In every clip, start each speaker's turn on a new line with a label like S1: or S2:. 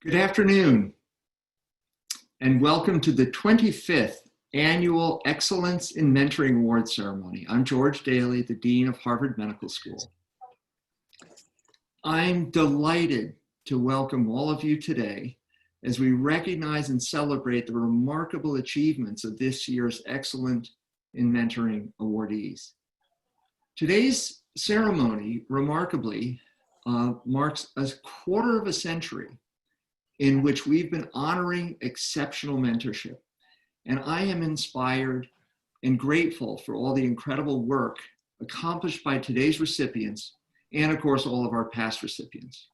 S1: Good afternoon, and welcome to the 25th Annual Excellence in Mentoring Award Ceremony. I'm George Daly, the Dean of Harvard Medical School. I'm delighted to welcome all of you today as we recognize and celebrate the remarkable achievements of this year's Excellence in Mentoring awardees. Today's ceremony, remarkably, marks a quarter of a century in which we've been honoring exceptional mentorship. And I am inspired and grateful for all the incredible work accomplished by today's recipients and, of course, all of our past recipients.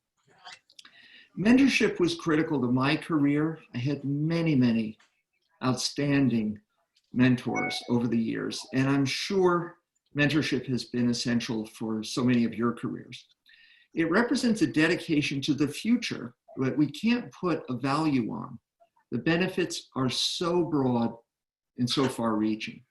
S1: Mentorship was critical to my career. I had many outstanding mentors over the years, and I'm sure mentorship has been essential for so many of your careers. It represents a dedication to the future that we can't put a value on. The benefits are so broad and so far-reaching.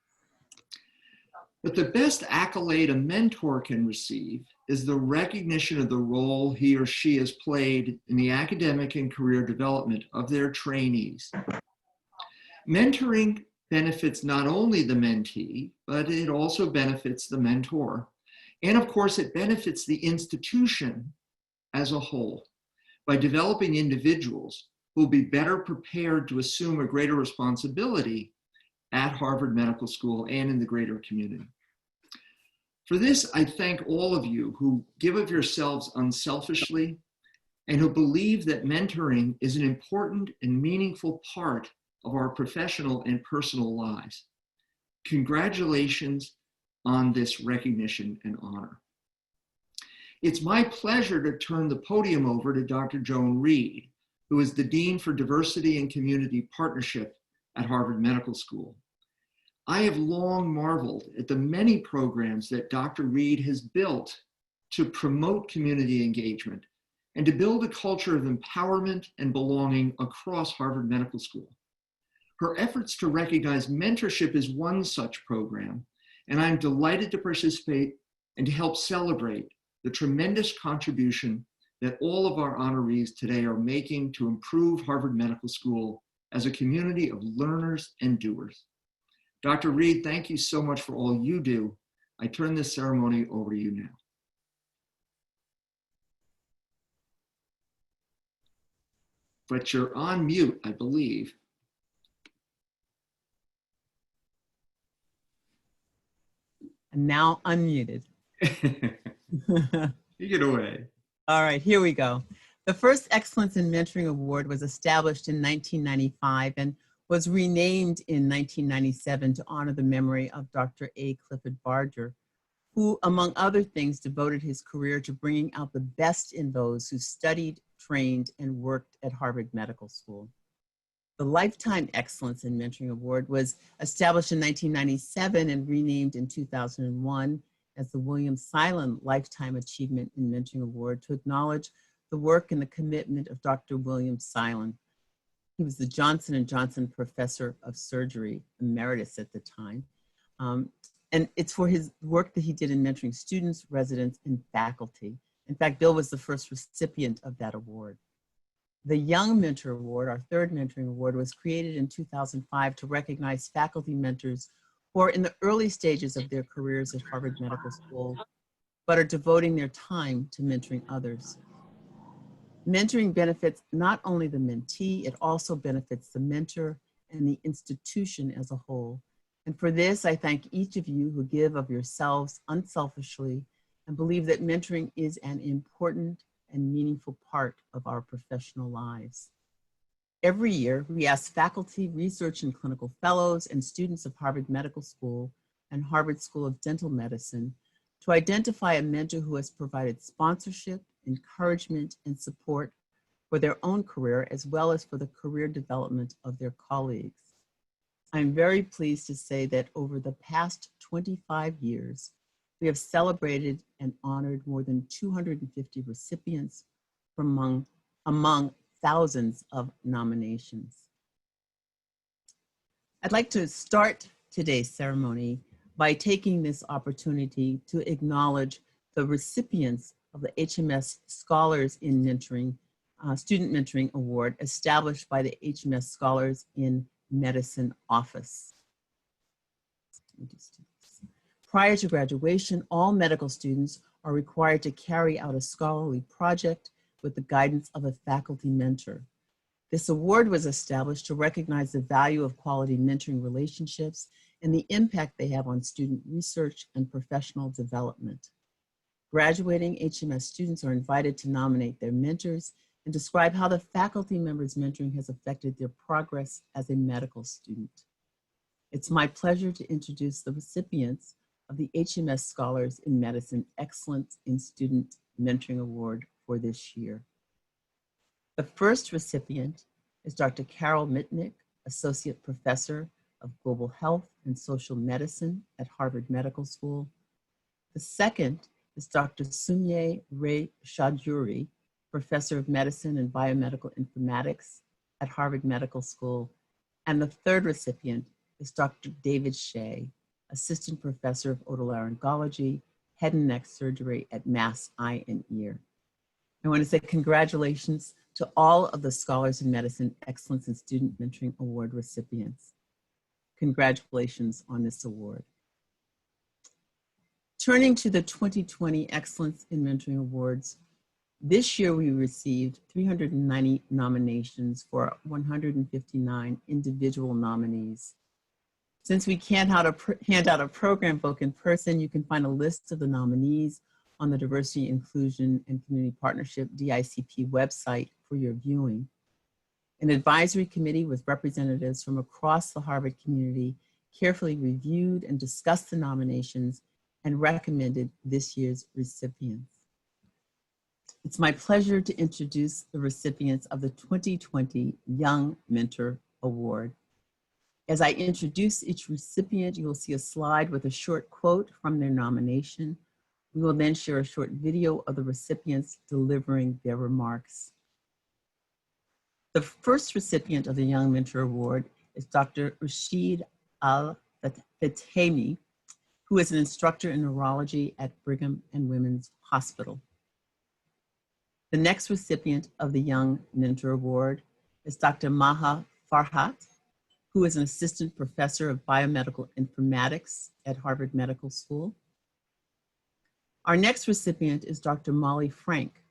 S1: But the best accolade a mentor can receive is the recognition of the role he or she has played in the academic and career development of their trainees. Mentoring benefits not only the mentee, but it also benefits the mentor. And of course, it benefits the institution as a whole by developing individuals who will be better prepared to assume a greater responsibility at Harvard Medical School and in the greater community. For this, I thank all of you who give of yourselves unselfishly and who believe that mentoring is an important and meaningful part of our professional and personal lives. Congratulations on this recognition and honor. It's my pleasure to turn the podium over to Dr. Joan Reed, who is the Dean for Diversity and Community Partnership at Harvard Medical School. I have long marveled at the many programs that Dr. Reed has built to promote community engagement and to build a culture of empowerment and belonging across Harvard Medical School. Her efforts to recognize mentorship is one such program, and I'm delighted to participate and to help celebrate the tremendous contribution that all of our honorees today are making to improve Harvard Medical School as a community of learners and doers. Dr. Reed, thank you so much for all you do. I turn this ceremony over to you now. But you're on mute, I believe.
S2: And now unmuted.
S1: Take it away.
S2: All right, here we go. The first Excellence in Mentoring Award was established in 1995 and was renamed in 1997 to honor the memory of Dr. A. Clifford Barger, who, among other things, devoted his career to bringing out the best in those who studied, trained, and worked at Harvard Medical School. The Lifetime Excellence in Mentoring Award was established in 1997 and renamed in 2001 as the William Seilen Lifetime Achievement in Mentoring Award to acknowledge the work and the commitment of Dr. William Seilen. He was the Johnson & Johnson Professor of Surgery, Emeritus at the time. And it's for his work that he did in mentoring students, residents, and faculty. In fact, Bill was the first recipient of that award. The Young Mentor Award, our third mentoring award, was created in 2005 to recognize faculty mentors who are in the early stages of their careers at Harvard Medical School, but are devoting their time to mentoring others. Mentoring benefits not only the mentee, it also benefits the mentor and the institution as a whole. And for this, I thank each of you who give of yourselves unselfishly and believe that mentoring is an important and meaningful part of our professional lives. Every year, we ask faculty, research and clinical fellows, and students of Harvard Medical School and Harvard School of Dental Medicine to identify a mentor who has provided sponsorship, encouragement, and support for their own career, as well as for the career development of their colleagues. I'm very pleased to say that over the past 25 years, we have celebrated and honored more than 250 recipients from among thousands of nominations. I'd like to start today's ceremony by taking this opportunity to acknowledge the recipients of the HMS Scholars in Mentoring Student Mentoring Award established by the HMS Scholars in Medicine Office. Let me just do this. Prior to graduation, all medical students are required to carry out a scholarly project with the guidance of a faculty mentor. This award was established to recognize the value of quality mentoring relationships and the impact they have on student research and professional development. Graduating HMS students are invited to nominate their mentors and describe how the faculty members' mentoring has affected their progress as a medical student. It's my pleasure to introduce the recipients of the HMS Scholars in Medicine Excellence in Student Mentoring Award for this year. The first recipient is Dr. Carol Mitnick, Associate Professor of Global Health and Social Medicine at Harvard Medical School. The second is Dr. Sumye Ray Chaudhuri, Professor of Medicine and Biomedical Informatics at Harvard Medical School. And the third recipient is Dr. David Shea, Assistant Professor of Otolaryngology, Head and Neck Surgery at Mass Eye and Ear. I want to say congratulations to all of the Scholars in Medicine Excellence in Student Mentoring Award recipients. Congratulations on this award. Turning to the 2020 Excellence in Mentoring Awards, this year we received 390 nominations for 159 individual nominees. Since we can't hand out a program book in person, you can find a list of the nominees on the Diversity, Inclusion, and Community Partnership DICP website for your viewing. An advisory committee with representatives from across the Harvard community carefully reviewed and discussed the nominations and recommended this year's recipients. It's my pleasure to introduce the recipients of the 2020 Young Mentor Award. As I introduce each recipient, you will see a slide with a short quote from their nomination. We will then share a short video of the recipients delivering their remarks. The first recipient of the Young Mentor Award is Dr. Rashid Al-Fathemi, who is an instructor in neurology at Brigham and Women's Hospital. The next recipient of the Young Mentor Award is Dr. Maha Farhat, who is an assistant professor of biomedical informatics at Harvard Medical School. Our next recipient is Dr. Molly Frankie.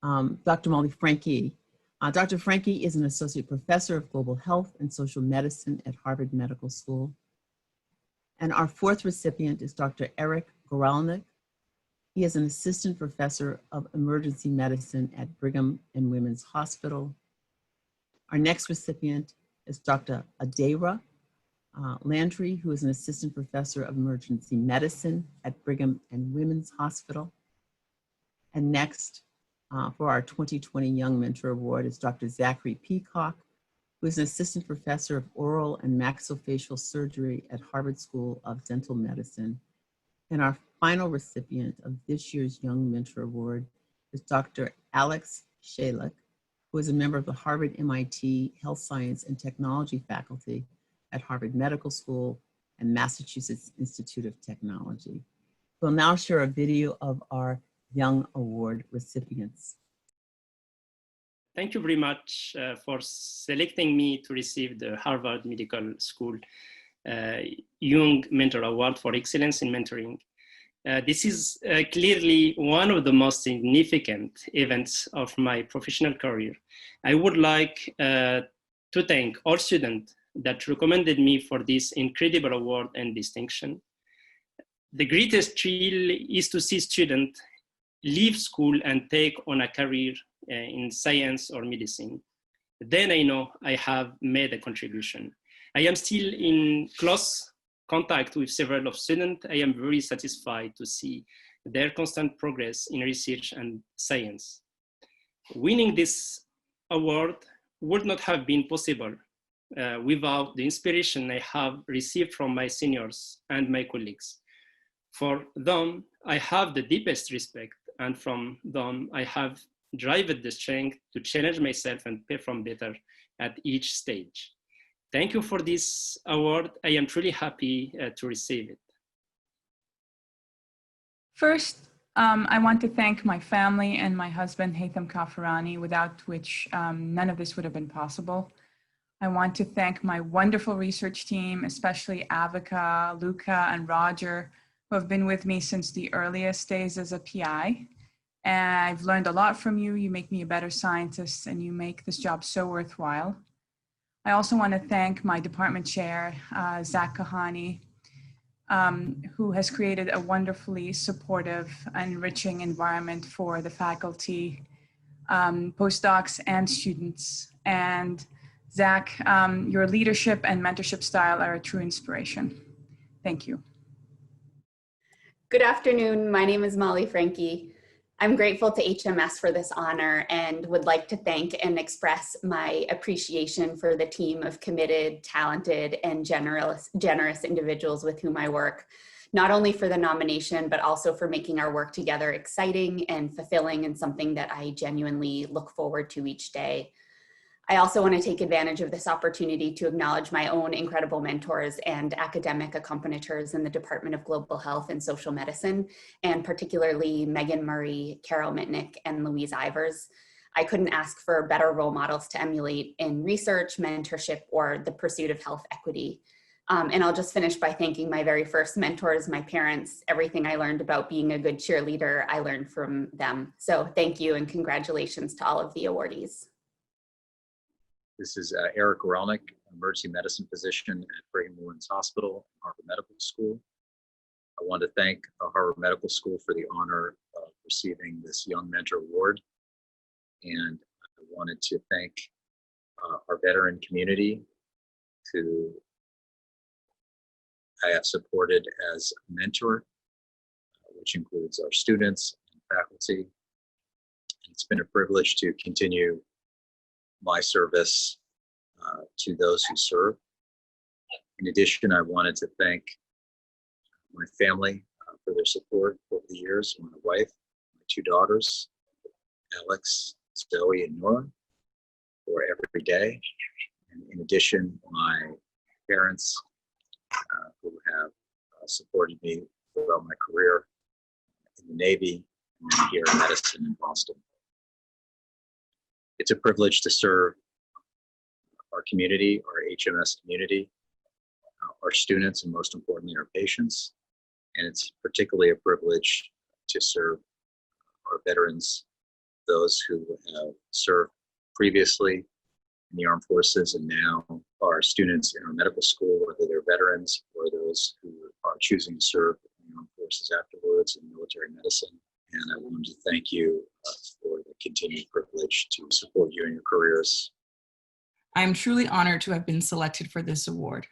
S2: Dr. Frankie is an associate professor of global health and social medicine at Harvard Medical School. And our fourth recipient is Dr. Eric Goralnik. He is an assistant professor of emergency medicine at Brigham and Women's Hospital. Our next recipient is Dr. Adera Landry, who is an assistant professor of emergency medicine at Brigham and Women's Hospital. And next, for our 2020 Young Mentor Award is Dr. Zachary Peacock, who is an assistant professor of oral and maxillofacial surgery at Harvard School of Dental Medicine. And our final recipient of this year's Young Mentor Award is Dr. Alex Schalich, who is a member of the Harvard MIT Health Science and Technology faculty at Harvard Medical School and Massachusetts Institute of Technology. We'll now share a video of our Young Award recipients.
S3: Thank you very much for selecting me to receive the Harvard Medical School Young Mentor Award for Excellence in Mentoring. This is clearly one of the most significant events of my professional career. I would like to thank all students that recommended me for this incredible award and distinction. The greatest thrill is to see students leave school and take on a career in science or medicine. Then I know I have made a contribution. I am still in close contact with several of students. I am very satisfied to see their constant progress in research and science. Winning this award would not have been possible without the inspiration I have received from my seniors and my colleagues. For them, I have the deepest respect, and from them, I have driven the strength to challenge myself and perform better at each stage. Thank you for this award. I am truly happy to receive it.
S4: First, I want to thank my family and my husband, Haytham Kafarani, without which none of this would have been possible. I want to thank my wonderful research team, especially Avica, Luca, and Roger, who have been with me since the earliest days as a PI. And I've learned a lot from you. You make me a better scientist, and you make this job so worthwhile. I also want to thank my department chair, Zach Kahani, who has created a wonderfully supportive and enriching environment for the faculty, postdocs, and students. And Zach, your leadership and mentorship style are a true inspiration. Thank you.
S5: Good afternoon. My name is Molly Frankie. I'm grateful to HMS for this honor and would like to thank and express my appreciation for the team of committed, talented, and generous individuals with whom I work, not only for the nomination, but also for making our work together exciting and fulfilling and something that I genuinely look forward to each day. I also want to take advantage of this opportunity to acknowledge my own incredible mentors and academic accompagnators in the Department of Global Health and Social Medicine, and particularly Megan Murray, Carol Mitnick, and Louise Ivers. I couldn't ask for better role models to emulate in research, mentorship, or the pursuit of health equity. And I'll just finish by thanking my very first mentors, my parents. Everything I learned about being a good cheerleader, I learned from them. So thank you and congratulations to all of the awardees.
S6: This is Eric Weiner, emergency medicine physician at Brigham and Women's Hospital, Harvard Medical School. I want to thank Harvard Medical School for the honor of receiving this Young Mentor Award. And I wanted to thank our veteran community who I have supported as a mentor, which includes our students and faculty. It's been a privilege to continue my service to those who serve. In addition, I wanted to thank my family for their support over the years, my wife, my two daughters, Alex, Zoe, and Nora, for every day. And in addition, my parents who have supported me throughout my career in the Navy and here in medicine in Boston. It's a privilege to serve our community, our HMS community, our students, and most importantly, our patients. And it's particularly a privilege to serve our veterans, those who have served previously in the armed forces and now are students in our medical school, whether they're veterans or those who are choosing to serve in the armed forces afterwards in military medicine. And I wanted to thank you for the continued privilege to support you in your careers.
S7: I am truly honored to have been selected for this award.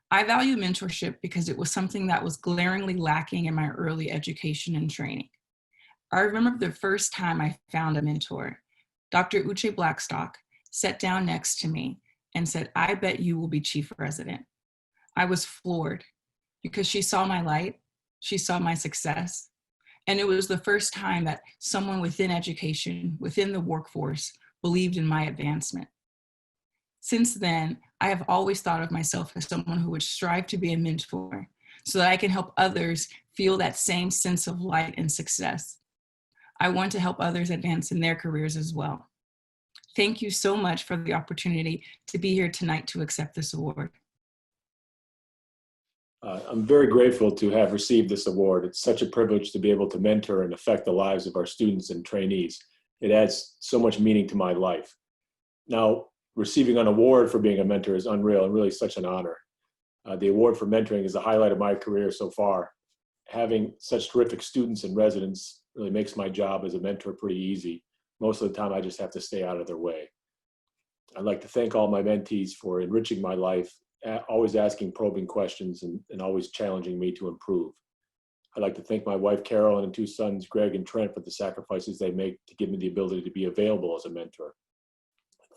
S7: I value mentorship because it was something that was glaringly lacking in my early education and training. I remember the first time I found a mentor. Dr. Uche Blackstock sat down next to me and said, "I bet you will be chief resident." I was floored because she saw my light, she saw my success, and it was the first time that someone within education, within the workforce, believed in my advancement. Since then, I have always thought of myself as someone who would strive to be a mentor so that I can help others feel that same sense of light and success. I want to help others advance in their careers as well. Thank you so much for the opportunity to be here tonight to accept this award.
S8: I'm very grateful to have received this award. It's such a privilege to be able to mentor and affect the lives of our students and trainees. It adds so much meaning to my life. Now, receiving an award for being a mentor is unreal and really such an honor. The award for mentoring is the highlight of my career so far. Having such terrific students and residents really makes my job as a mentor pretty easy. Most of the time, I just have to stay out of their way. I'd like to thank all my mentees for enriching my life, always asking probing questions and always challenging me to improve. I'd like to thank my wife, Carol, and two sons, Greg and Trent, for the sacrifices they make to give me the ability to be available as a mentor.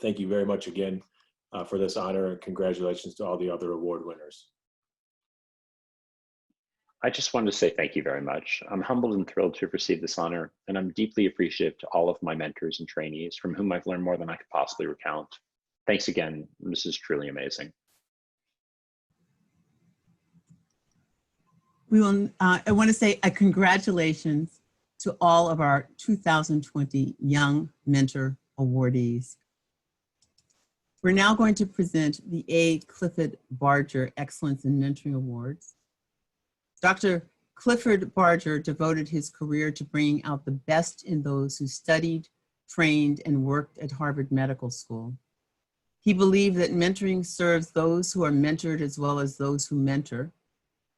S8: Thank you very much again for this honor, and congratulations to all the other award winners.
S9: I just wanted to say thank you very much. I'm humbled and thrilled to have received this honor, and I'm deeply appreciative to all of my mentors and trainees from whom I've learned more than I could possibly recount. Thanks again. This is truly amazing.
S2: I want to say a congratulations to all of our 2020 Young Mentor awardees. We're now going to present the A. Clifford Barger Excellence in Mentoring Awards. Dr. Clifford Barger devoted his career to bringing out the best in those who studied, trained, and worked at Harvard Medical School. He believed that mentoring serves those who are mentored as well as those who mentor.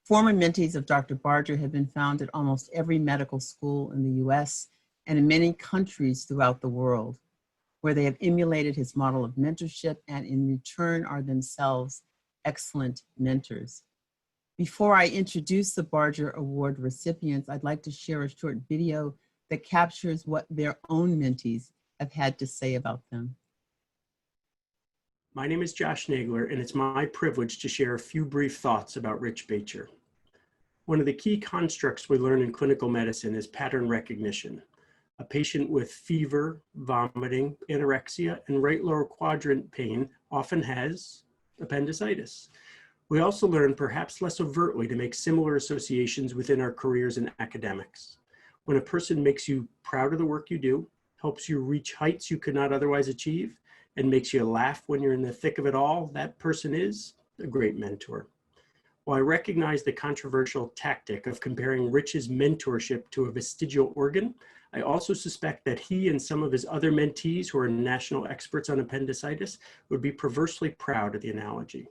S2: Former mentees of Dr. Barger have been found at almost every medical school in the US and in many countries throughout the world, where they have emulated his model of mentorship and in return are themselves excellent mentors. Before I introduce the Barger Award recipients, I'd like to share a short video that captures what their own mentees have had to say about them.
S10: My name is Josh Nagler, and it's my privilege to share a few brief thoughts about Rich Bacher. One of the key constructs we learn in clinical medicine is pattern recognition. A patient with fever, vomiting, anorexia, and right lower quadrant pain often has appendicitis. We also learn, perhaps less overtly, to make similar associations within our careers in academics. When a person makes you proud of the work you do, helps you reach heights you could not otherwise achieve, and makes you laugh when you're in the thick of it all, that person is a great mentor. While I recognize the controversial tactic of comparing Rich's mentorship to a vestigial organ, I also suspect that he and some of his other mentees who are national experts on appendicitis would be perversely proud of the analogy.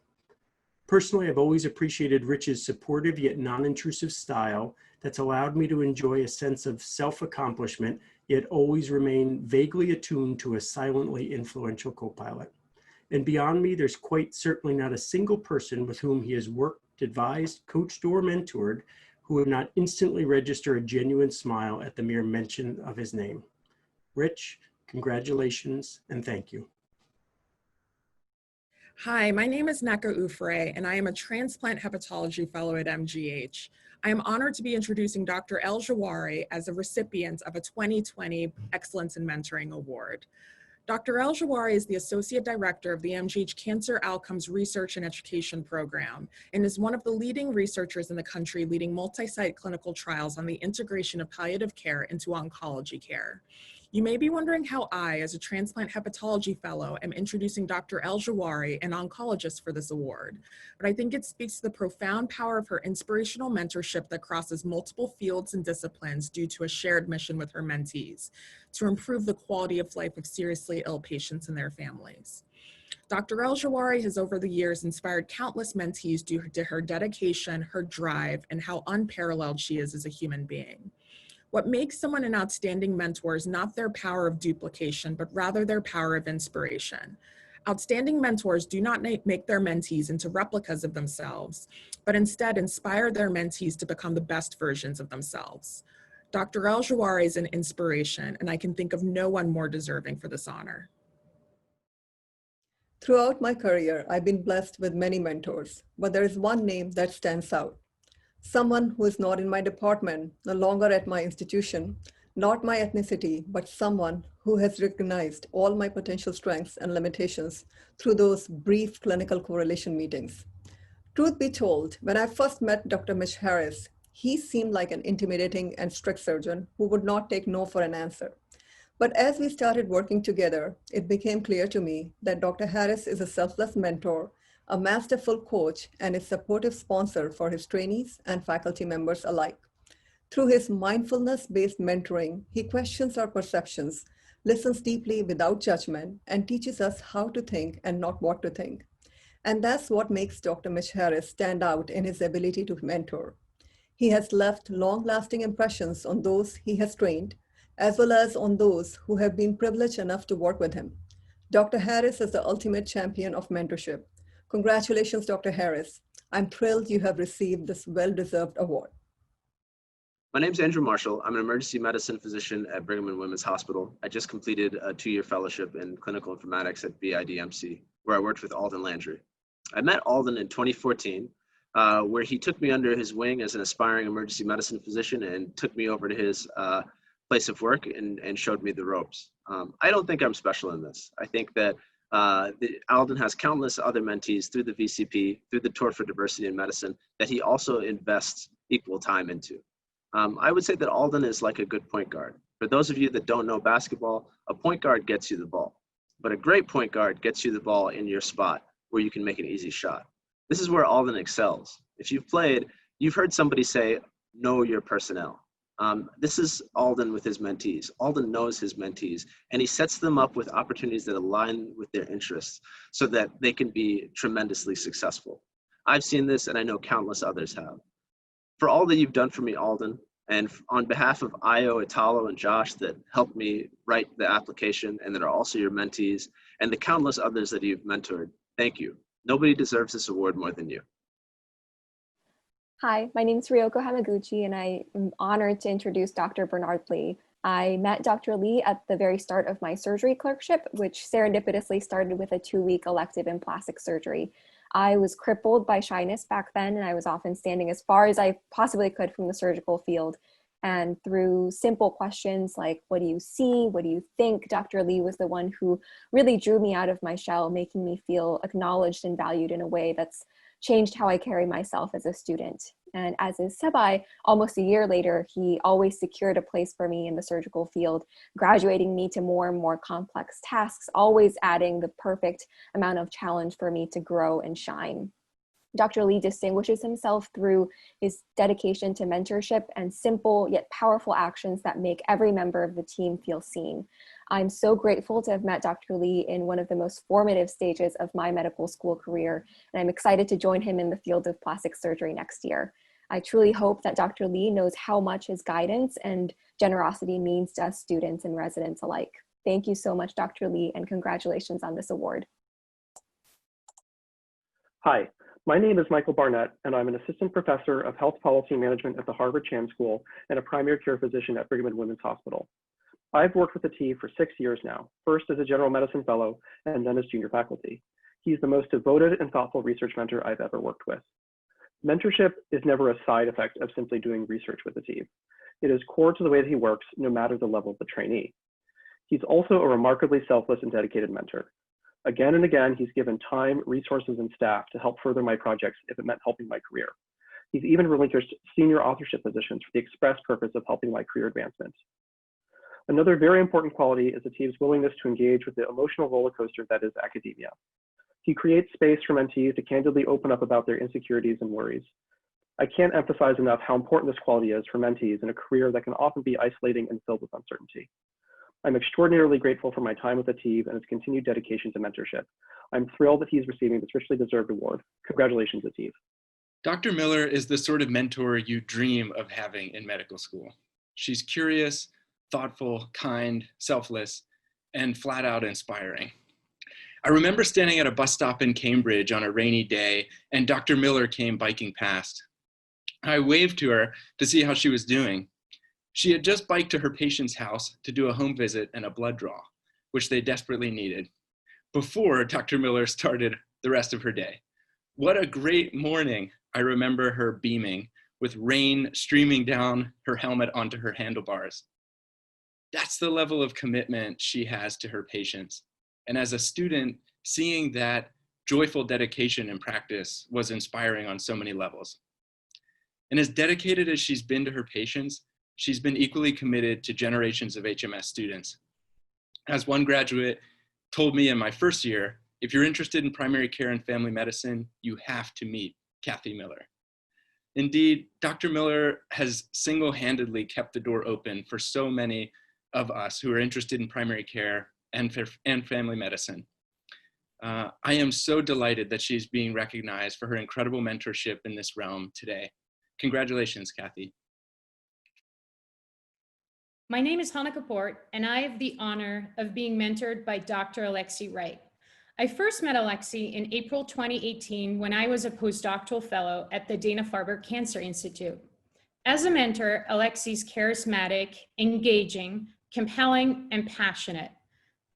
S10: Personally, I've always appreciated Rich's supportive yet non-intrusive style that's allowed me to enjoy a sense of self-accomplishment, yet always remain vaguely attuned to a silently influential co-pilot. And beyond me, there's quite certainly not a single person with whom he has worked, advised, coached, or mentored who would not instantly register a genuine smile at the mere mention of his name. Rich, congratulations and thank you.
S11: Hi, my name is Neka Ufre, and I am a transplant hepatology fellow at MGH. I am honored to be introducing Dr. El Jawari as a recipient of a 2020 Excellence in Mentoring Award. Dr. El Jawari is the Associate Director of the MGH Cancer Outcomes Research and Education Program and is one of the leading researchers in the country leading multi-site clinical trials on the integration of palliative care into oncology care. You may be wondering how I, as a transplant hepatology fellow, am introducing Dr. El Jawari, an oncologist, for this award. But I think it speaks to the profound power of her inspirational mentorship that crosses multiple fields and disciplines due to a shared mission with her mentees to improve the quality of life of seriously ill patients and their families. Dr. El Jawari has over the years inspired countless mentees due to her dedication, her drive, and how unparalleled she is as a human being. What makes someone an outstanding mentor is not their power of duplication, but rather their power of inspiration. Outstanding mentors do not make their mentees into replicas of themselves, but instead inspire their mentees to become the best versions of themselves. Dr. El Jawari is an inspiration, and I can think of no one more deserving for this honor.
S12: Throughout my career, I've been blessed with many mentors, but there is one name that stands out. Someone who is not in my department, no longer at my institution, not my ethnicity, but someone who has recognized all my potential strengths and limitations through those brief clinical correlation meetings. Truth be told, when I first met Dr. Mitch Harris, he seemed like an intimidating and strict surgeon who would not take no for an answer. But as we started working together, it became clear to me that Dr. Harris is a selfless mentor, a masterful coach, and a supportive sponsor for his trainees and faculty members alike. Through his mindfulness-based mentoring, he questions our perceptions, listens deeply without judgment, and teaches us how to think and not what to think. And that's what makes Dr. Mitch Harris stand out in his ability to mentor. He has left long-lasting impressions on those he has trained, as well as on those who have been privileged enough to work with him. Dr. Harris is the ultimate champion of mentorship. Congratulations, Dr. Harris. I'm thrilled you have received this well-deserved award.
S13: My name is Andrew Marshall. I'm an emergency medicine physician at Brigham and Women's Hospital. I just completed a 2-year fellowship in clinical informatics at BIDMC, where I worked with Alden Landry. I met Alden in 2014, where he took me under his wing as an aspiring emergency medicine physician and took me over to his place of work and showed me the ropes. I don't think I'm special in this. I think that Alden has countless other mentees through the VCP, through the Tour for Diversity in Medicine, that he also invests equal time into. I would say that Alden is like a good point guard. For those of you that don't know basketball, a point guard gets you the ball, but a great point guard gets you the ball in your spot where you can make an easy shot. This is where Alden excels. If you've played, you've heard somebody say, know your personnel. This is Alden with his mentees. Alden knows his mentees, and he sets them up with opportunities that align with their interests so that they can be tremendously successful. I've seen this, and I know countless others have. For all that you've done for me, Alden, and on behalf of Io, Italo, and Josh that helped me write the application and that are also your mentees, and the countless others that you've mentored, thank you. Nobody deserves this award more than you.
S14: Hi, my name is Ryoko Hamaguchi, and I am honored to introduce Dr. Bernard Lee. I met Dr. Lee at the very start of my surgery clerkship, which serendipitously started with a 2-week elective in plastic surgery. I was crippled by shyness back then, and I was often standing as far as I possibly could from the surgical field. And through simple questions like, what do you see? What do you think? Dr. Lee was the one who really drew me out of my shell, making me feel acknowledged and valued in a way that's changed how I carry myself as a student. And as his sebai, almost a year later, he always secured a place for me in the surgical field, graduating me to more and more complex tasks, always adding the perfect amount of challenge for me to grow and shine. Dr. Lee distinguishes himself through his dedication to mentorship and simple yet powerful actions that make every member of the team feel seen. I'm so grateful to have met Dr. Lee in one of the most formative stages of my medical school career, and I'm excited to join him in the field of plastic surgery next year. I truly hope that Dr. Lee knows how much his guidance and generosity means to us students and residents alike. Thank you so much, Dr. Lee, and congratulations on this award.
S15: Hi. My name is Michael Barnett, and I'm an assistant professor of health policy management at the Harvard Chan School and a primary care physician at Brigham and Women's Hospital. I've worked with the team for 6 years now, first as a general medicine fellow and then as junior faculty. He's the most devoted and thoughtful research mentor I've ever worked with. Mentorship is never a side effect of simply doing research with the team. It is core to the way that he works, no matter the level of the trainee. He's also a remarkably selfless and dedicated mentor. Again and again, he's given time, resources, and staff to help further my projects if it meant helping my career. He's even relinquished senior authorship positions for the express purpose of helping my career advancement. Another very important quality is the team's willingness to engage with the emotional roller coaster that is academia. He creates space for mentees to candidly open up about their insecurities and worries. I can't emphasize enough how important this quality is for mentees in a career that can often be isolating and filled with uncertainty. I'm extraordinarily grateful for my time with Ateeb and his continued dedication to mentorship. I'm thrilled that he's receiving this richly deserved award. Congratulations, Ateeb.
S16: Dr. Miller is the sort of mentor you dream of having in medical school. She's curious, thoughtful, kind, selfless, and flat out inspiring. I remember standing at a bus stop in Cambridge on a rainy day, and Dr. Miller came biking past. I waved to her to see how she was doing. She had just biked to her patient's house to do a home visit and a blood draw, which they desperately needed, before Dr. Miller started the rest of her day. What a great morning, I remember her beaming, with rain streaming down her helmet onto her handlebars. That's the level of commitment she has to her patients. And as a student, seeing that joyful dedication in practice was inspiring on so many levels. And as dedicated as she's been to her patients, she's been equally committed to generations of HMS students. As one graduate told me in my first year, if you're interested in primary care and family medicine, you have to meet Kathy Miller. Indeed, Dr. Miller has single-handedly kept the door open for so many of us who are interested in primary care and family medicine. I am so delighted that she's being recognized for her incredible mentorship in this realm today. Congratulations, Kathy.
S17: My name is Hannah Kapoor, and I have the honor of being mentored by Dr. Alexi Wright. I first met Alexi in April 2018 when I was a postdoctoral fellow at the Dana-Farber Cancer Institute. As a mentor, Alexi's charismatic, engaging, compelling, and passionate.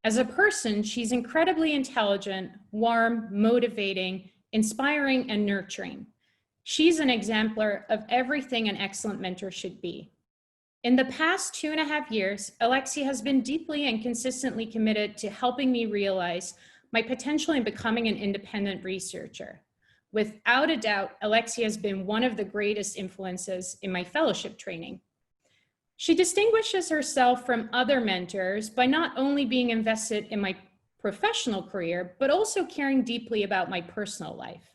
S17: As a person, she's incredibly intelligent, warm, motivating, inspiring, and nurturing. She's an exemplar of everything an excellent mentor should be. In the past 2.5 years, Alexi has been deeply and consistently committed to helping me realize my potential in becoming an independent researcher. Without a doubt, Alexi has been one of the greatest influences in my fellowship training. She distinguishes herself from other mentors by not only being invested in my professional career, but also caring deeply about my personal life.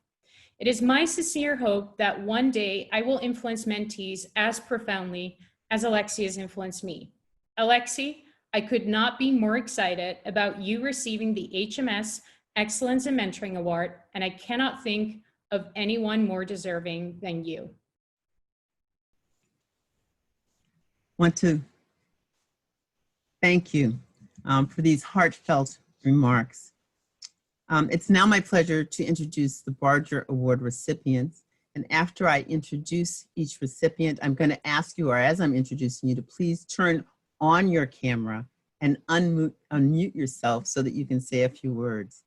S17: It is my sincere hope that one day I will influence mentees as profoundly as Alexi has influenced me. Alexi, I could not be more excited about you receiving the HMS Excellence in Mentoring Award, and I cannot think of anyone more deserving than you.
S2: Want to thank you for these heartfelt remarks. It's now my pleasure to introduce the Barger Award recipients. And after I introduce each recipient, I'm going to ask you, or as I'm introducing you, to please turn on your camera and unmute yourself so that you can say a few words.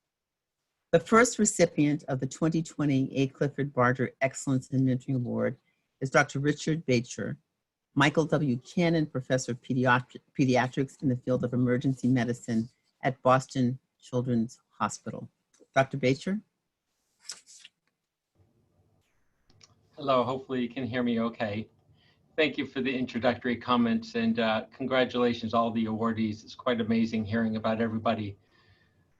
S2: The first recipient of the 2020 A. Clifford Barger Excellence in Mentoring Award is Dr. Richard Bacher, Michael W. Cannon Professor of Pediatrics in the field of emergency medicine at Boston Children's Hospital. Dr. Bacher?
S18: Hello, hopefully you can hear me okay. Thank you for the introductory comments, and congratulations all the awardees. It's quite amazing hearing about everybody.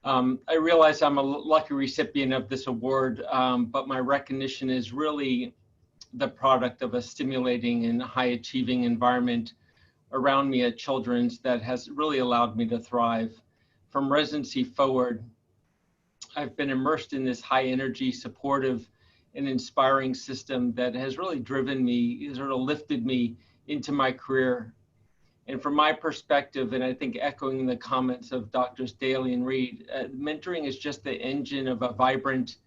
S18: I realize I'm a lucky recipient of this award, but my recognition is really the product of a stimulating and high achieving environment around me at Children's that has really allowed me to thrive. From residency forward, I've been immersed in this high energy, supportive, and inspiring system that has really driven me, sort of lifted me into my career. And from my perspective, and I think echoing the comments of Drs. Daly and Reed, mentoring is just the engine of a vibrant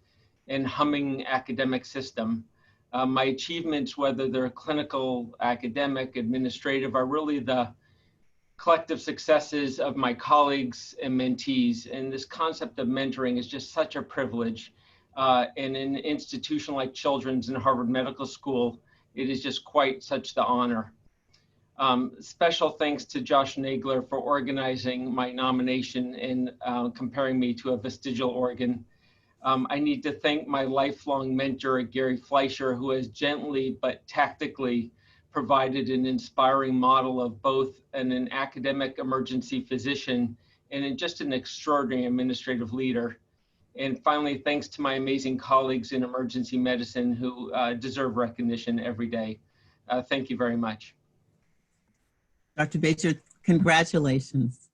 S18: and humming academic system. My achievements, whether they're clinical, academic, administrative, are really the collective successes of my colleagues and mentees. And this concept of mentoring is just such a privilege. In an institution like Children's and Harvard Medical School, it is just quite such the honor. Special thanks to Josh Nagler for organizing my nomination and comparing me to a vestigial organ. I need to thank my lifelong mentor, Gary Fleischer, who has gently but tactically provided an inspiring model of both an academic emergency physician and just an extraordinary administrative leader. And finally, thanks to my amazing colleagues in emergency medicine who deserve recognition every day. Thank you very much.
S2: Dr. Bacher, congratulations.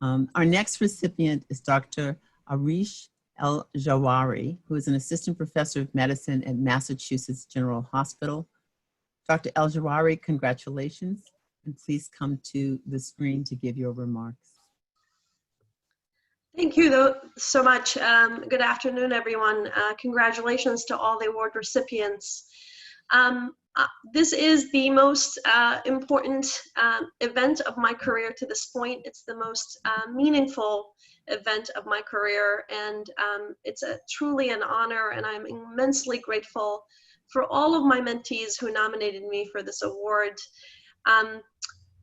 S2: Our next recipient is Dr. Arish El-Jawari, who is an assistant professor of medicine at Massachusetts General Hospital. Dr. El-Jawari, congratulations, and please come to the screen to give your remarks.
S19: Thank you so much. Good afternoon, everyone. Congratulations to all the award recipients. This is the most important event of my career to this point. It's the most meaningful event of my career, and it's truly an honor, and I'm immensely grateful for all of my mentees who nominated me for this award.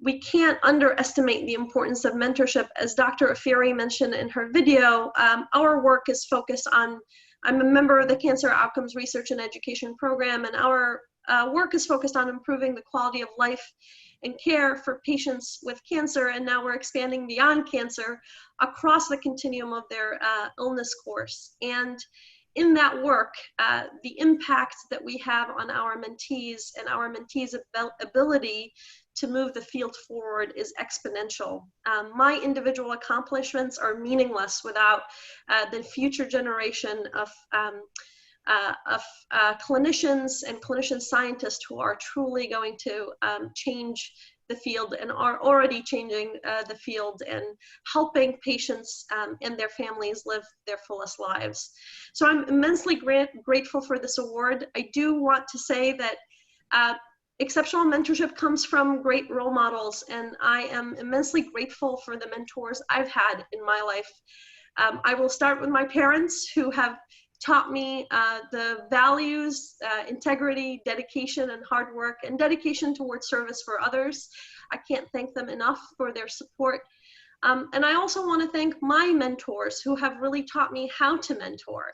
S19: We can't underestimate the importance of mentorship. As Dr. Afiri mentioned in her video, our work is focused on, I'm a member of the Cancer Outcomes Research and Education Program, and our work is focused on improving the quality of life and care for patients with cancer, and now we're expanding beyond cancer across the continuum of their illness course. And in that work, the impact that we have on our mentees and our mentees' ability to move the field forward is exponential. My individual accomplishments are meaningless without the future generation of clinicians and clinician scientists who are truly going to change the field and are already changing the field and helping patients and their families live their fullest lives. So I'm immensely grateful for this award. I do want to say that exceptional mentorship comes from great role models, and I am immensely grateful for the mentors I've had in my life. I will start with my parents, who have taught me the values, integrity, dedication, and hard work, and dedication towards service for others. I can't thank them enough for their support. And I also want to thank my mentors who have really taught me how to mentor.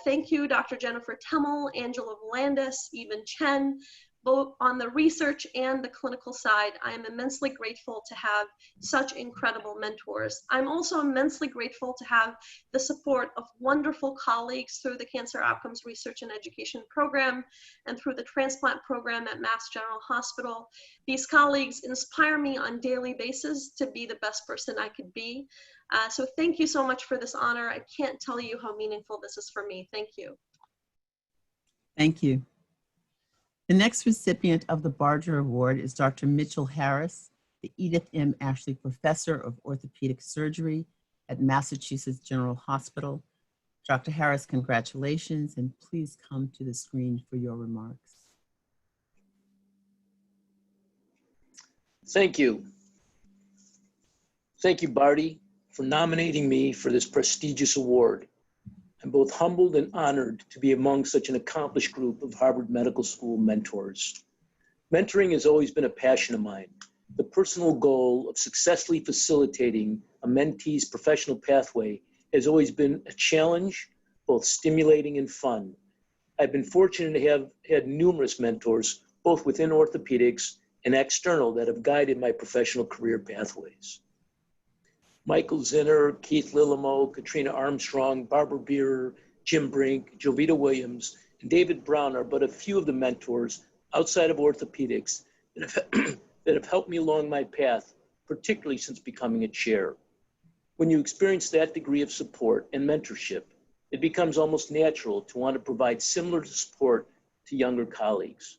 S19: Thank you, Dr. Jennifer Temmel, Angela Volandis, Even Chen, both on the research and the clinical side. I am immensely grateful to have such incredible mentors. I'm also immensely grateful to have the support of wonderful colleagues through the Cancer Outcomes Research and Education Program and through the transplant program at Mass General Hospital. These colleagues inspire me on a daily basis to be the best person I could be. So thank you so much for this honor. I can't tell you how meaningful this is for me. Thank you.
S2: Thank you. The next recipient of the Barger Award is Dr. Mitchell Harris, the Edith M. Ashley Professor of Orthopedic Surgery at Massachusetts General Hospital. Dr. Harris, congratulations, and please come to the screen for your remarks.
S20: Thank you. Thank you, Barty, for nominating me for this prestigious award. I'm both humbled and honored to be among such an accomplished group of Harvard Medical School mentors. Mentoring has always been a passion of mine. The personal goal of successfully facilitating a mentee's professional pathway has always been a challenge, both stimulating and fun. I've been fortunate to have had numerous mentors, both within orthopedics and external, that have guided my professional career pathways. Michael Zinner, Keith Lillamo, Katrina Armstrong, Barbara Beerer, Jim Brink, Jovita Williams, and David Brown are but a few of the mentors outside of orthopedics that have helped me along my path, particularly since becoming a chair. When you experience that degree of support and mentorship, it becomes almost natural to want to provide similar support to younger colleagues.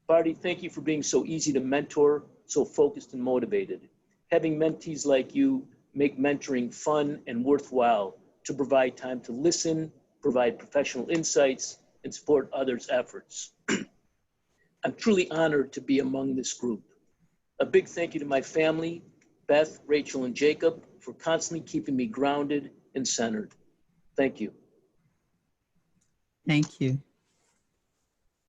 S20: Barty, thank you for being so easy to mentor, so focused and motivated. Having mentees like you make mentoring fun and worthwhile to provide time to listen, provide professional insights, and support others' efforts. I'm truly honored to be among this group. A big thank you to my family, Beth, Rachel, and Jacob, for constantly keeping me grounded and centered. Thank you.
S2: Thank you.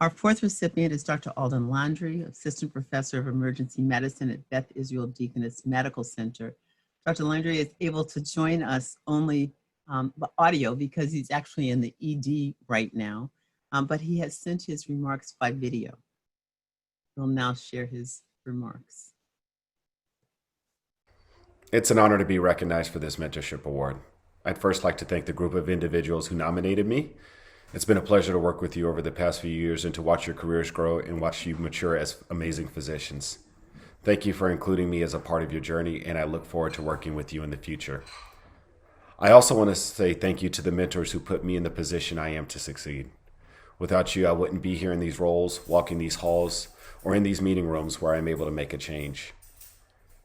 S2: Our fourth recipient is Dr. Alden Landry, Assistant Professor of Emergency Medicine at Beth Israel Deaconess Medical Center. Dr. Landry is able to join us only audio because he's actually in the ED right now, but he has sent his remarks by video. He'll now share his remarks.
S21: It's an honor to be recognized for this mentorship award. I'd first like to thank the group of individuals who nominated me. It's been a pleasure to work with you over the past few years and to watch your careers grow and watch you mature as amazing physicians. Thank you for including me as a part of your journey, and I look forward to working with you in the future. I also want to say thank you to the mentors who put me in the position I am to succeed. Without you, I wouldn't be here in these roles, walking these halls, or in these meeting rooms where I'm able to make a change.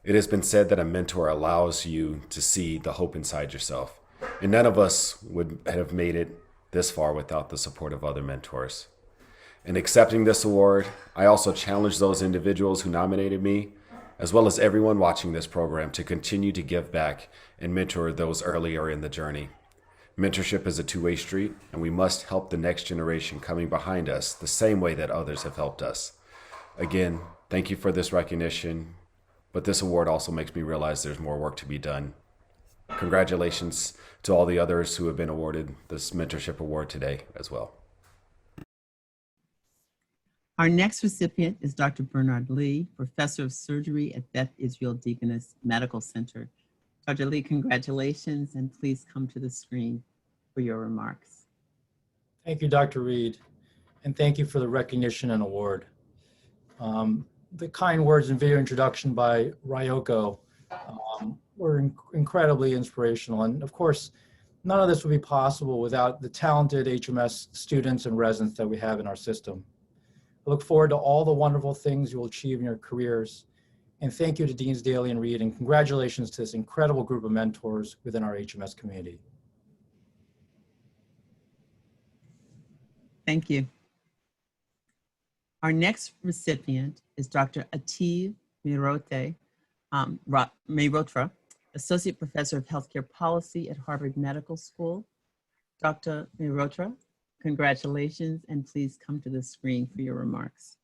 S21: It has been said that a mentor allows you to see the hope inside yourself, and none of us would have made it this far without the support of other mentors. In accepting this award, I also challenge those individuals who nominated me, as well as everyone watching this program, to continue to give back and mentor those earlier in the journey. Mentorship is a two-way street, and we must help the next generation coming behind us the same way that others have helped us. Again, thank you for this recognition, but this award also makes me realize there's more work to be done. Congratulations to all the others who have been awarded this mentorship award today as well.
S2: Our next recipient is Dr. Bernard Lee, Professor of Surgery at Beth Israel Deaconess Medical Center. Dr. Lee, congratulations, and please come to the screen for your remarks.
S22: Thank you, Dr. Reed, and thank you for the recognition and award. The kind words and video introduction by Ryoko were incredibly inspirational. And of course, none of this would be possible without the talented HMS students and residents that we have in our system. I look forward to all the wonderful things you will achieve in your careers. And thank you to Deans Daly and Reed, and congratulations to this incredible group of mentors within our HMS community.
S2: Thank you. Our next recipient is Dr. Ativ Mehrotra, Associate Professor of Healthcare Policy at Harvard Medical School. Dr. Mehrotra, congratulations, and please come to the screen for your remarks.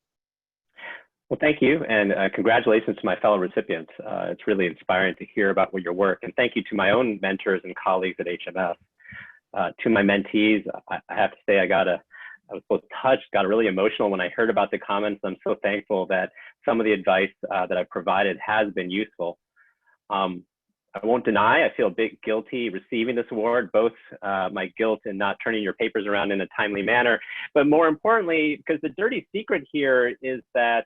S23: Well, thank you, and congratulations to my fellow recipients. It's really inspiring to hear about your work, and thank you to my own mentors and colleagues at HMS. To my mentees, I have to say I was both touched, got really emotional when I heard about the comments. I'm so thankful that some of the advice that I provided has been useful. I won't deny I feel a bit guilty receiving this award, both my guilt in not turning your papers around in a timely manner, but more importantly, because the dirty secret here is that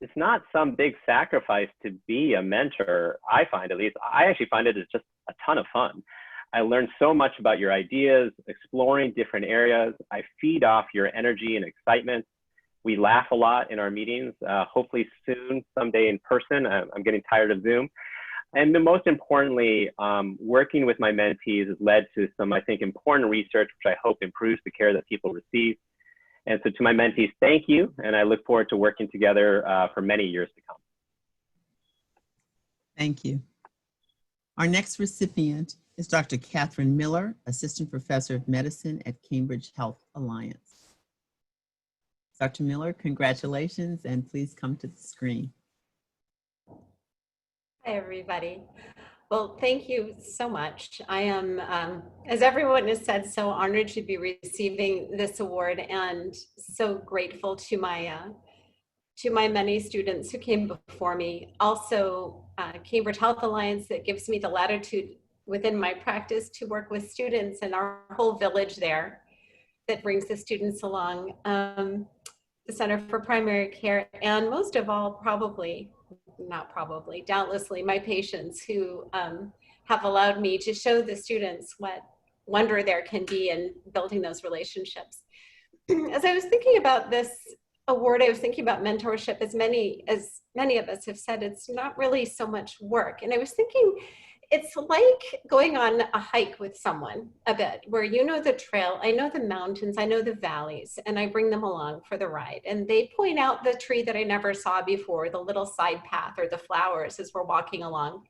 S23: it's not some big sacrifice to be a mentor. I find, at least, I actually find it is just a ton of fun. I learned so much about your ideas, exploring different areas. I feed off your energy and excitement. We laugh a lot in our meetings, hopefully soon, someday in person. I'm getting tired of Zoom. And then most importantly, working with my mentees has led to some, I think, important research, which I hope improves the care that people receive. And so to my mentees, thank you. And I look forward to working together for many years to come.
S2: Thank you. Our next recipient is Dr. Catherine Miller, Assistant Professor of Medicine at Cambridge Health Alliance. Dr. Miller, congratulations, and please come to the screen.
S1: Hi, everybody. Well, thank you so much. I am, as everyone has said, so honored to be receiving this award and so grateful to my many students who came before me. Also, Cambridge Health Alliance, that gives me the latitude within my practice to work with students and our whole village there that brings the students along. The Center for Primary Care, and most of all, doubtlessly, my patients who have allowed me to show the students what wonder there can be in building those relationships. As I was thinking about this award, I was thinking about mentorship. As many of us have said, it's not really so much work. And I was thinking, it's like going on a hike with someone a bit, where you know the trail, I know the mountains, I know the valleys, and I bring them along for the ride. And they point out the tree that I never saw before, the little side path, or the flowers as we're walking along.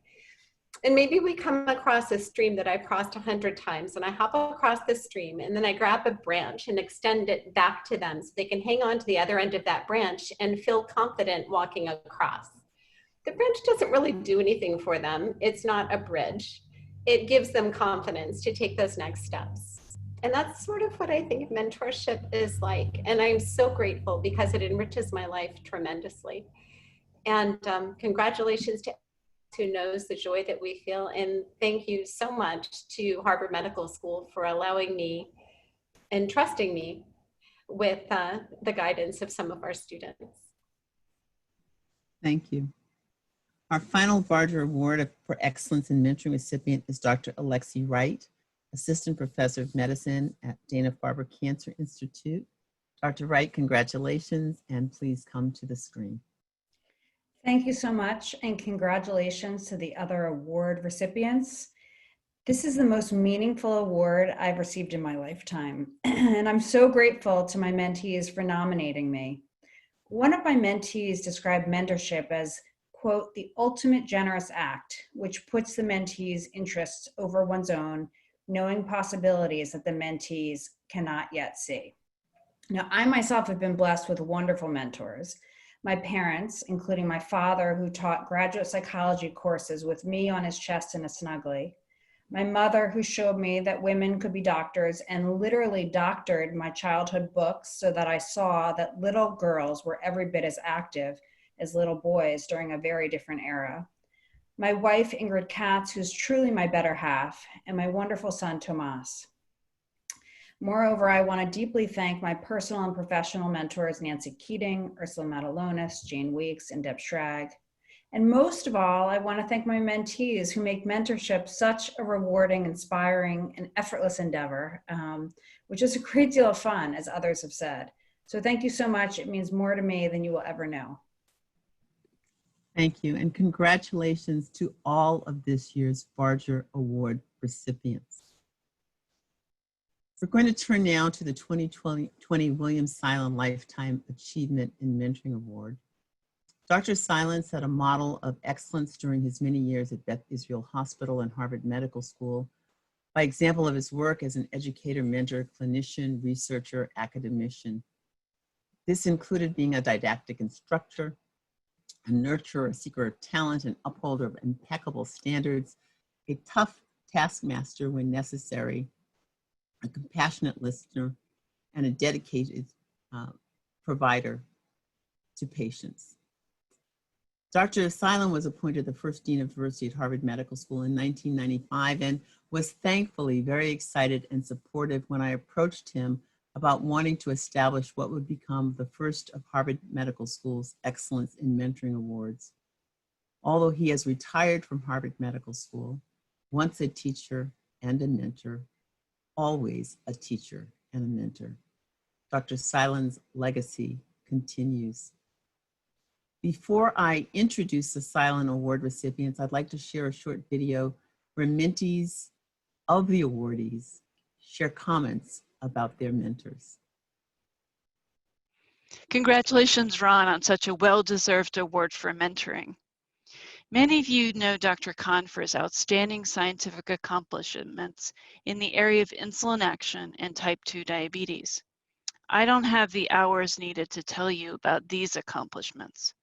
S1: And maybe we come across a stream that I've crossed 100 times, and I hop across the stream, and then I grab a branch and extend it back to them so they can hang on to the other end of that branch and feel confident walking across. The branch doesn't really do anything for them. It's not a bridge. It gives them confidence to take those next steps. And that's sort of what I think mentorship is like. And I'm so grateful because it enriches my life tremendously. And congratulations to who knows the joy that we feel. And thank you so much to Harvard Medical School for allowing me and trusting me with the guidance of some of our students.
S2: Thank you. Our final Barger Award for Excellence in Mentoring recipient is Dr. Alexi Wright, Assistant Professor of Medicine at Dana-Farber Cancer Institute. Dr. Wright, congratulations, and please come to the screen.
S3: Thank you so much, and congratulations to the other award recipients. This is the most meaningful award I've received in my lifetime, and I'm so grateful to my mentees for nominating me. One of my mentees described mentorship as, quote, the ultimate generous act, which puts the mentee's interests over one's own, knowing possibilities that the mentees cannot yet see. Now, I myself have been blessed with wonderful mentors. My parents, including my father, who taught graduate psychology courses with me on his chest in a snuggly. My mother, who showed me that women could be doctors and literally doctored my childhood books so that I saw that little girls were every bit as active as little boys during a very different era. My wife, Ingrid Katz, who's truly my better half, and my wonderful son, Tomas. Moreover, I want to deeply thank my personal and professional mentors, Nancy Keating, Ursula Matalonis, Jane Weeks, and Deb Schrag. And most of all, I want to thank my mentees who make mentorship such a rewarding, inspiring, and effortless endeavor, which is a great deal of fun, as others have said. So thank you so much. It means more to me than you will ever know.
S2: Thank you, and congratulations to all of this year's Barger Award recipients. We're going to turn now to the 2020 William Silent Lifetime Achievement in Mentoring Award. Dr. Silent set a model of excellence during his many years at Beth Israel Hospital and Harvard Medical School by example of his work as an educator, mentor, clinician, researcher, academician. This included being a didactic instructor, a nurturer, a seeker of talent, an upholder of impeccable standards, a tough taskmaster when necessary, a compassionate listener, and a dedicated provider to patients. Dr. Seilen was appointed the first dean of diversity at Harvard Medical School in 1995 and was thankfully very excited and supportive when I approached him about wanting to establish what would become the first of Harvard Medical School's Excellence in Mentoring Awards. Although he has retired from Harvard Medical School, once a teacher and a mentor, always a teacher and a mentor. Dr. Seilen's legacy continues. Before I introduce the Seilen Award recipients, I'd like to share a short video where mentees of the awardees share comments about their mentors.
S4: Congratulations, Ron, on such a well-deserved award for mentoring. Many of you know Dr. Kahn for his outstanding scientific accomplishments in the area of insulin action and type 2 diabetes. I don't have the hours needed to tell you about these accomplishments.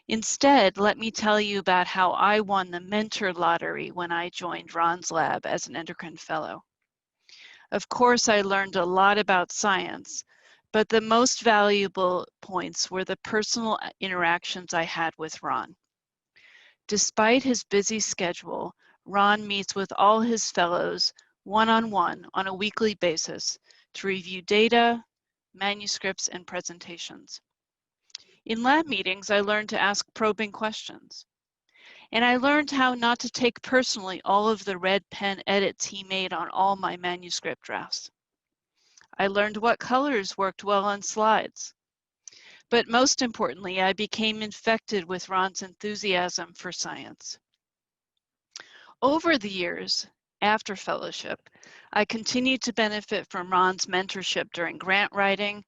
S4: Instead, let me tell you about how I won the mentor lottery when I joined Ron's lab as an endocrine fellow. Of course, I learned a lot about science, but the most valuable points were the personal interactions I had with Ron. Despite his busy schedule, Ron meets with all his fellows one-on-one on a weekly basis to review data, manuscripts, and presentations. In lab meetings, I learned to ask probing questions. And I learned how not to take personally all of the red pen edits he made on all my manuscript drafts. I learned what colors worked well on slides. But most importantly, I became infected with Ron's enthusiasm for science. Over the years, after fellowship, I continued to benefit from Ron's mentorship during grant writing,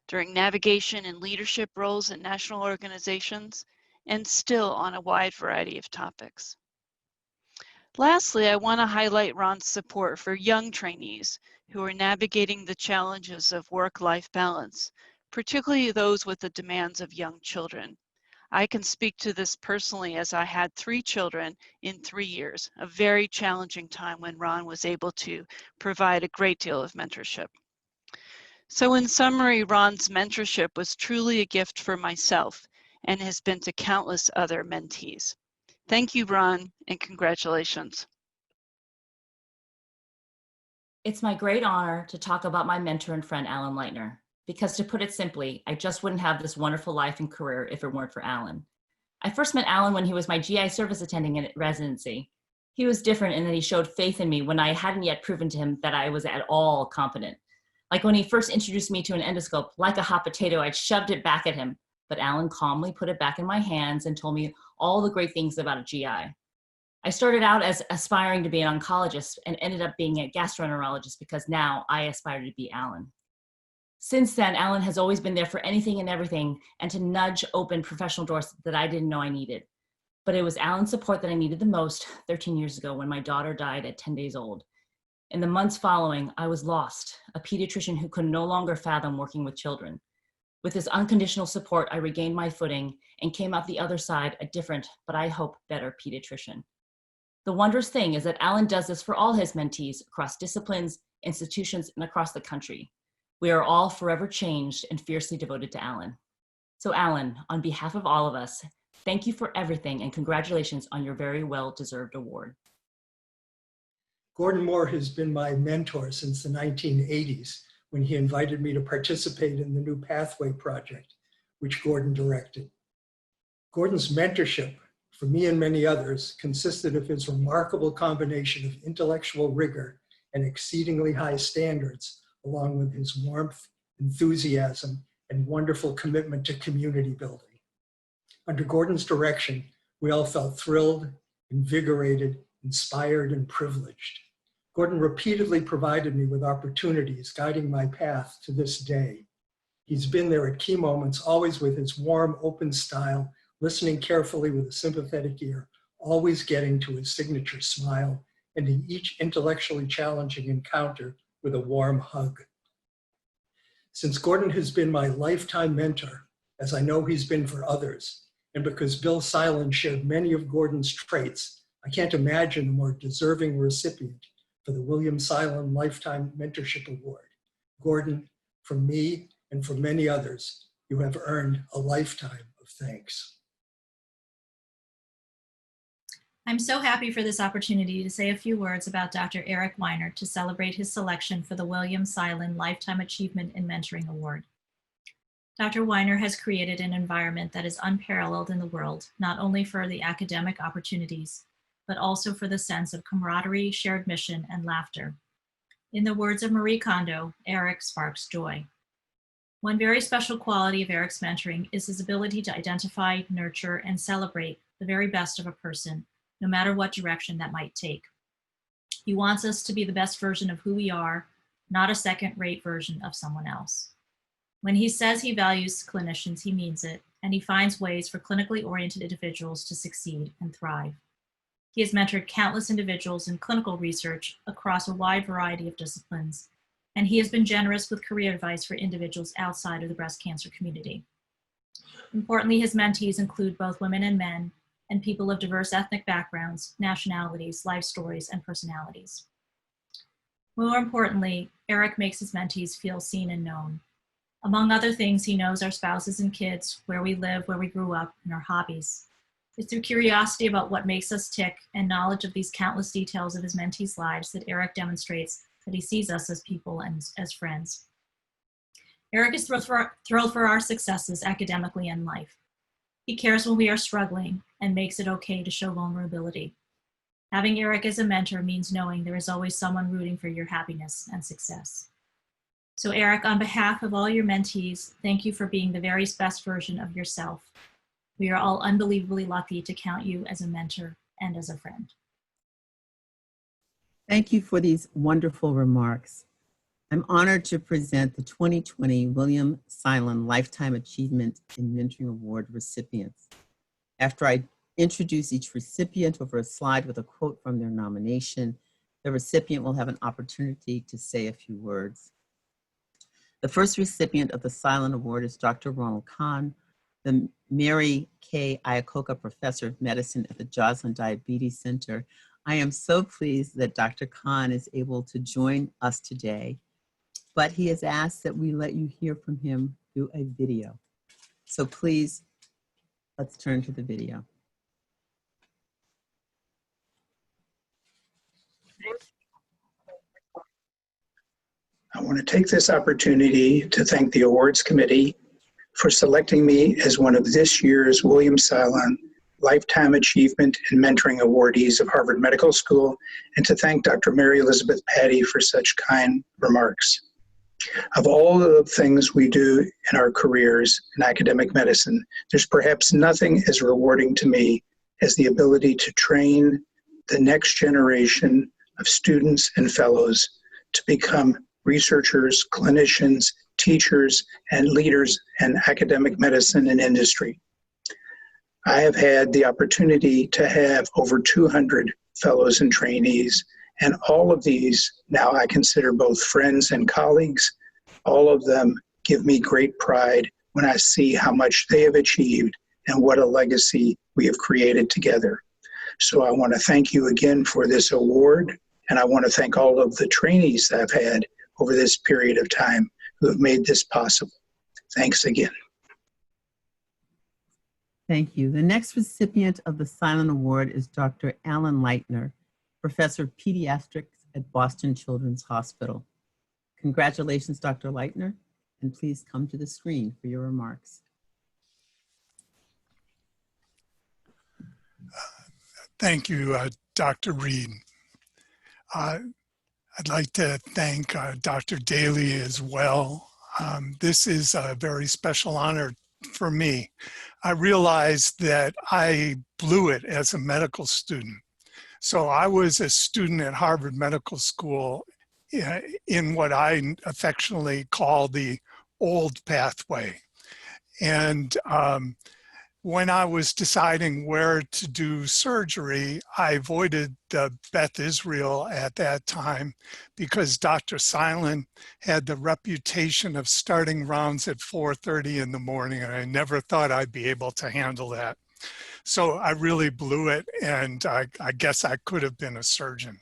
S4: during navigation and leadership roles in national organizations, and still on a wide variety of topics. Lastly, I want to highlight Ron's support for young trainees who are navigating the challenges of work-life balance, particularly those with the demands of young children. I can speak to this personally as I had 3 children in 3 years, a very challenging time when Ron was able to provide a great deal of mentorship. So in summary, Ron's mentorship was truly a gift for myself and has been to countless other mentees. Thank you, Ron, and congratulations.
S5: It's my great honor to talk about my mentor and friend, Alan Leitner, because to put it simply, I just wouldn't have this wonderful life and career if it weren't for Alan. I first met Alan when he was my GI service attending in residency. He was different in that he showed faith in me when I hadn't yet proven to him that I was at all competent. Like when he first introduced me to an endoscope, like a hot potato, I'd shoved it back at him, but Alan calmly put it back in my hands and told me all the great things about a GI. I started out as aspiring to be an oncologist and ended up being a gastroenterologist because now I aspire to be Alan. Since then, Alan has always been there for anything and everything and to nudge open professional doors that I didn't know I needed. But it was Alan's support that I needed the most 13 years ago when my daughter died at 10 days old. In the months following, I was lost, a pediatrician who could no longer fathom working with children. With his unconditional support, I regained my footing and came out the other side a different, but I hope better pediatrician. The wondrous thing is that Alan does this for all his mentees across disciplines, institutions, and across the country. We are all forever changed and fiercely devoted to Alan. So Alan, on behalf of all of us, thank you for everything and congratulations on your very well-deserved award.
S6: Gordon Moore has been my mentor since the 1980s when he invited me to participate in the New Pathway project, which Gordon directed. Gordon's mentorship, for me and many others, consisted of his remarkable combination of intellectual rigor and exceedingly high standards, along with his warmth, enthusiasm, and wonderful commitment to community building. Under Gordon's direction, we all felt thrilled, invigorated, inspired, and privileged. Gordon repeatedly provided me with opportunities, guiding my path to this day. He's been there at key moments, always with his warm, open style, listening carefully with a sympathetic ear, always getting to his signature smile, and in each intellectually challenging encounter with a warm hug. Since Gordon has been my lifetime mentor, as I know he's been for others, and because Bill Seilen shared many of Gordon's traits, I can't imagine a more deserving recipient for the William Silent Lifetime Mentorship Award. Gordon, from me and from many others, you have earned a lifetime of thanks.
S7: I'm so happy for this opportunity to say a few words about Dr. Eric Weiner to celebrate his selection for the William Silent Lifetime Achievement in Mentoring Award. Dr. Weiner has created an environment that is unparalleled in the world, not only for the academic opportunities, but also for the sense of camaraderie, shared mission, and laughter. In the words of Marie Kondo, Eric sparks joy. One very special quality of Eric's mentoring is his ability to identify, nurture, and celebrate the very best of a person, no matter what direction that might take. He wants us to be the best version of who we are, not a second-rate version of someone else. When he says he values clinicians, he means it, and he finds ways for clinically oriented individuals to succeed and thrive. He has mentored countless individuals in clinical research across a wide variety of disciplines, and he has been generous with career advice for individuals outside of the breast cancer community. Importantly, his mentees include both women and men, and people of diverse ethnic backgrounds, nationalities, life stories, and personalities. More importantly, Eric makes his mentees feel seen and known. Among other things, he knows our spouses and kids, where we live, where we grew up, and our hobbies. It's through curiosity about what makes us tick and knowledge of these countless details of his mentees' lives that Eric demonstrates that he sees us as people and as friends. Eric is thrilled for our successes academically and in life. He cares when we are struggling and makes it okay to show vulnerability. Having Eric as a mentor means knowing there is always someone rooting for your happiness and success. So Eric, on behalf of all your mentees, thank you for being the very best version of yourself. We are all unbelievably lucky to count you as a mentor and as a friend.
S2: Thank you for these wonderful remarks. I'm honored to present the 2020 William Silent Lifetime Achievement in Mentoring Award recipients. After I introduce each recipient over a slide with a quote from their nomination, the recipient will have an opportunity to say a few words. The first recipient of the Silent Award is Dr. Ronald Kahn, the Mary K. Iacocca Professor of Medicine at the Joslin Diabetes Center. I am so pleased that Dr. Kahn is able to join us today, but he has asked that we let you hear from him through a video. So please, let's turn to the video.
S8: I want to take this opportunity to thank the awards committee for selecting me as one of this year's William Silent Lifetime Achievement and Mentoring Awardees of Harvard Medical School, and to thank Dr. Mary Elizabeth Patty for such kind remarks. Of all the things we do in our careers in academic medicine, there's perhaps nothing as rewarding to me as the ability to train the next generation of students and fellows to become researchers, clinicians, teachers, and leaders in academic medicine and industry. I have had the opportunity to have over 200 fellows and trainees, and all of these now I consider both friends and colleagues. All of them give me great pride when I see how much they have achieved and what a legacy we have created together. So I want to thank you again for this award, and I want to thank all of the trainees that I've had over this period of time who have made this possible. Thanks again.
S2: Thank you. The next recipient of the Silent Award is Dr. Alden Leitner, Professor of Pediatrics at Boston Children's Hospital. Congratulations, Dr. Leitner, and please come to the screen for your remarks.
S9: Thank you, Dr. Reed. I'd like to thank Dr. Daly as well. This is a very special honor for me. I realized that I blew it as a medical student. So I was a student at Harvard Medical School in what I affectionately call the old pathway. And when I was deciding where to do surgery, I avoided Beth Israel at that time because Dr. Silent had the reputation of starting rounds at 4:30 in the morning, and I never thought I'd be able to handle that. So I really blew it, and I guess I could have been a surgeon.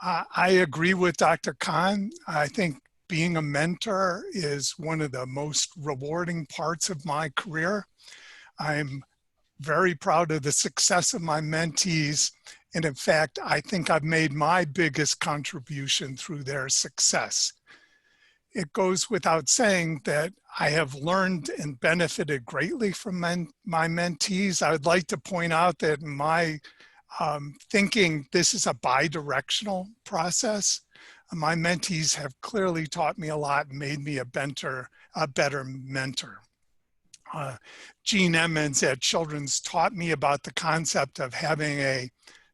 S9: I agree with Dr. Khan. I think being a mentor is one of the most rewarding parts of my career. I'm very proud of the success of my mentees. And in fact, I think I've made my biggest contribution through their success. It goes without saying that I have learned and benefited greatly from my mentees. I would like to point out that in my thinking, this is a bi-directional process. My mentees have clearly taught me a lot and made me a better mentor. Gene Emmons at Children's taught me about the concept of having a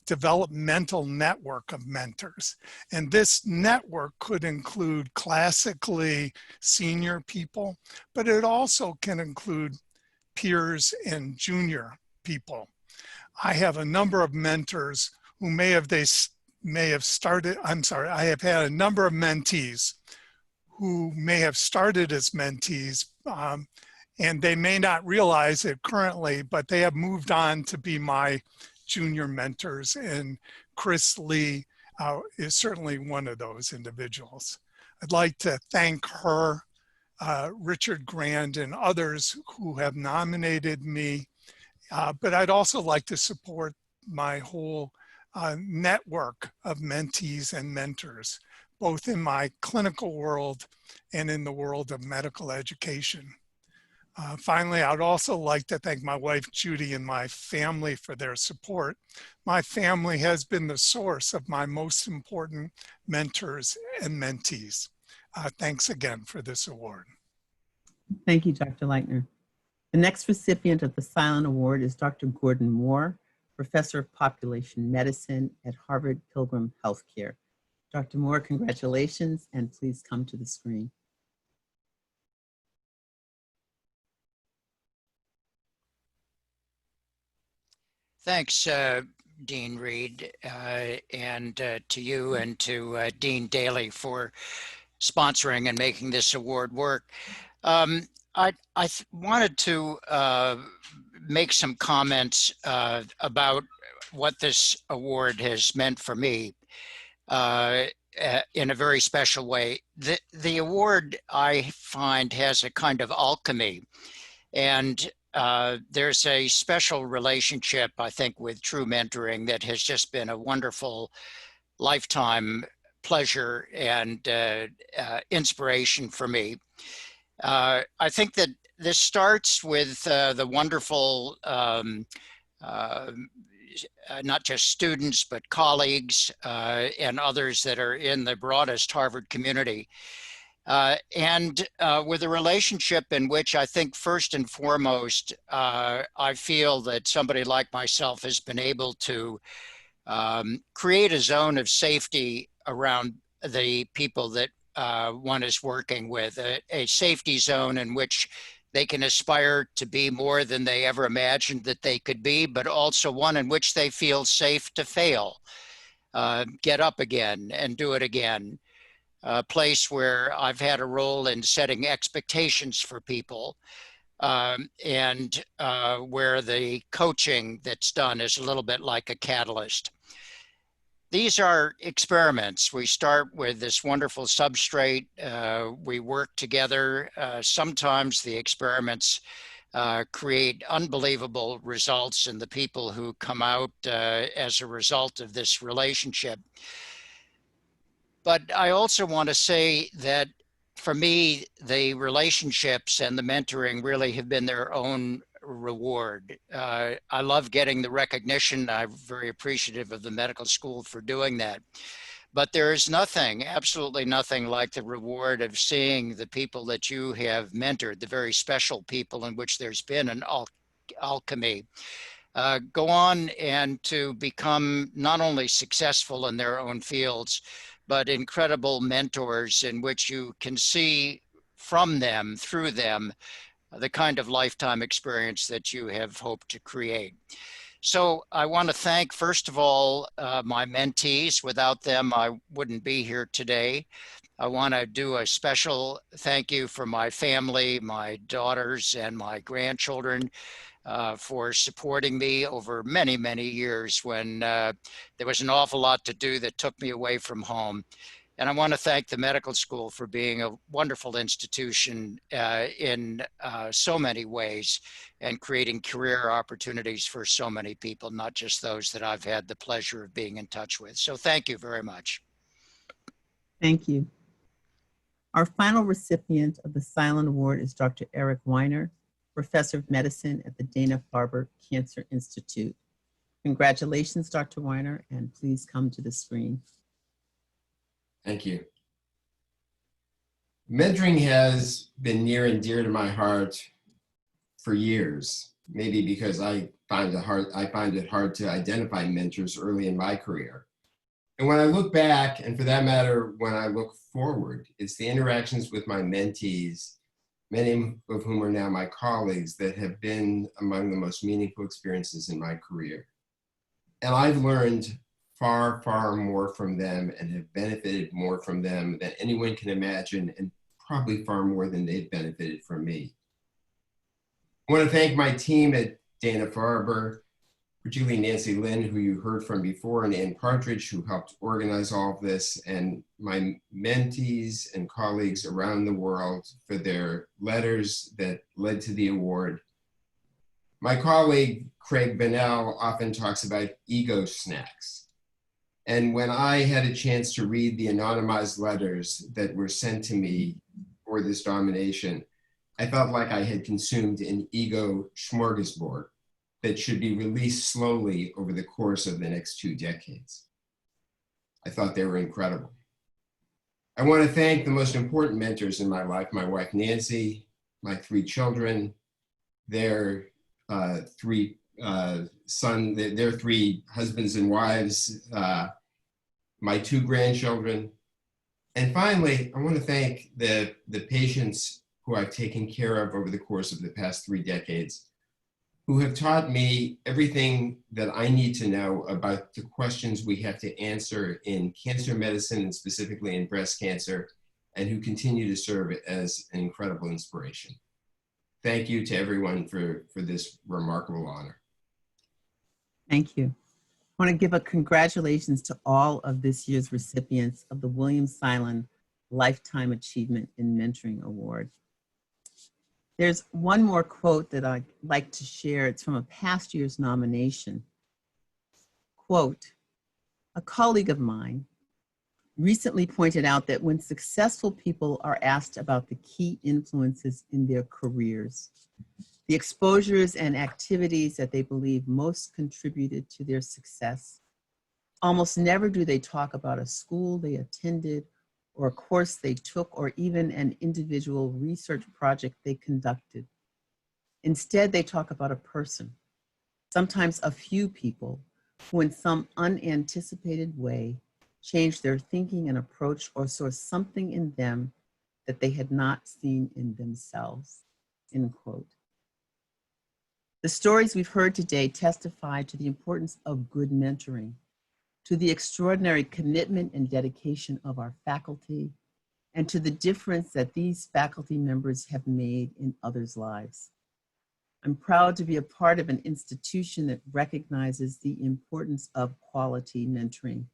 S9: developmental network of mentors. And this network could include classically senior people, but it also can include peers and junior people. I have a number of mentors who I have had a number of mentees who may have started as mentees, and they may not realize it currently, but they have moved on to be my junior mentors, and Chris Lee is certainly one of those individuals. I'd like to thank her, Richard Grand, and others who have nominated me, but I'd also like to support my whole network of mentees and mentors, both in my clinical world and in the world of medical education. Finally, I'd also like to thank my wife, Judy, and my family for their support. My family has been the source of my most important mentors and mentees. Thanks again for this award.
S2: Thank you, Dr. Leitner. The next recipient of the Silent Award is Dr. Gordon Moore, Professor of Population Medicine at Harvard Pilgrim Healthcare. Dr. Moore, congratulations, and please come to the screen.
S10: Thanks, Dean Reed, and to you and to Dean Daly for sponsoring and making this award work. I wanted to make some comments about what this award has meant for me in a very special way. The award, I find, has a kind of alchemy, and there's a special relationship, I think, with true mentoring that has just been a wonderful lifetime pleasure and inspiration for me. I think that this starts with the wonderful, not just students, but colleagues and others that are in the broadest Harvard community. And with a relationship in which I think first and foremost, I feel that somebody like myself has been able to create a zone of safety around the people that one is working with, a safety zone in which they can aspire to be more than they ever imagined that they could be, but also one in which they feel safe to fail, get up again and do it again. A place where I've had a role in setting expectations for people, and where the coaching that's done is a little bit like a catalyst. These are experiments. We start with this wonderful substrate. We work together. Sometimes the experiments create unbelievable results in the people who come out as a result of this relationship. But I also want to say that for me, the relationships and the mentoring really have been their own reward. I love getting the recognition. I'm very appreciative of the medical school for doing that. But there is nothing, absolutely nothing like the reward of seeing the people that you have mentored, the very special people in which there's been an alchemy, go on and to become not only successful in their own fields, but incredible mentors in which you can see from them, through them, the kind of lifetime experience that you have hoped to create. So I want to thank, first of all, my mentees. Without them, I wouldn't be here today. I want to do a special thank you for my family, my daughters and my grandchildren. for supporting me over many, many years when there was an awful lot to do that took me away from home. And I want to thank the medical school for being a wonderful institution in so many ways and creating career opportunities for so many people, not just those that I've had the pleasure of being in touch with. So thank you very much.
S2: Thank you. Our final recipient of the Silent Award is Dr. Eric Weiner, Professor of Medicine at the Dana-Farber Cancer Institute. Congratulations, Dr. Weiner, and please come to the screen.
S11: Thank you. Mentoring has been near and dear to my heart for years, maybe because I find it hard to identify mentors early in my career. And when I look back, and for that matter, when I look forward, it's the interactions with my mentees, many of whom are now my colleagues, that have been among the most meaningful experiences in my career. And I've learned far, far more from them and have benefited more from them than anyone can imagine, and probably far more than they've benefited from me. I want to thank my team at Dana-Farber, particularly Nancy Lynn, who you heard from before, and Ann Partridge, who helped organize all of this, and my mentees and colleagues around the world for their letters that led to the award. My colleague, Craig Bennell, often talks about ego snacks. And when I had a chance to read the anonymized letters that were sent to me for this nomination, I felt like I had consumed an ego smorgasbord that should be released slowly over the course of the next 2 decades. I thought they were incredible. I want to thank the most important mentors in my life, my wife, Nancy, my 3 children, their 3 their 3 husbands and wives, my 2 grandchildren. And finally, I want to thank the patients who I've taken care of over the course of the past 3 decades, who have taught me everything that I need to know about the questions we have to answer in cancer medicine, and specifically in breast cancer, and who continue to serve as an incredible inspiration. Thank you to everyone for this remarkable honor.
S2: Thank you. I want to give a congratulations to all of this year's recipients of the William Silen Lifetime Achievement in Mentoring Award. There's one more quote that I'd like to share. It's from a past year's nomination. Quote, "A colleague of mine recently pointed out that when successful people are asked about the key influences in their careers, the exposures and activities that they believe most contributed to their success, almost never do they talk about a school they attended or a course they took, or even an individual research project they conducted. Instead, they talk about a person, sometimes a few people, who in some unanticipated way changed their thinking and approach, or saw something in them that they had not seen in themselves." End quote. The stories we've heard today testify to the importance of good mentoring, to the extraordinary commitment and dedication of our faculty, and to the difference that these faculty members have made in others' lives. I'm proud to be a part of an institution that recognizes the importance of quality mentoring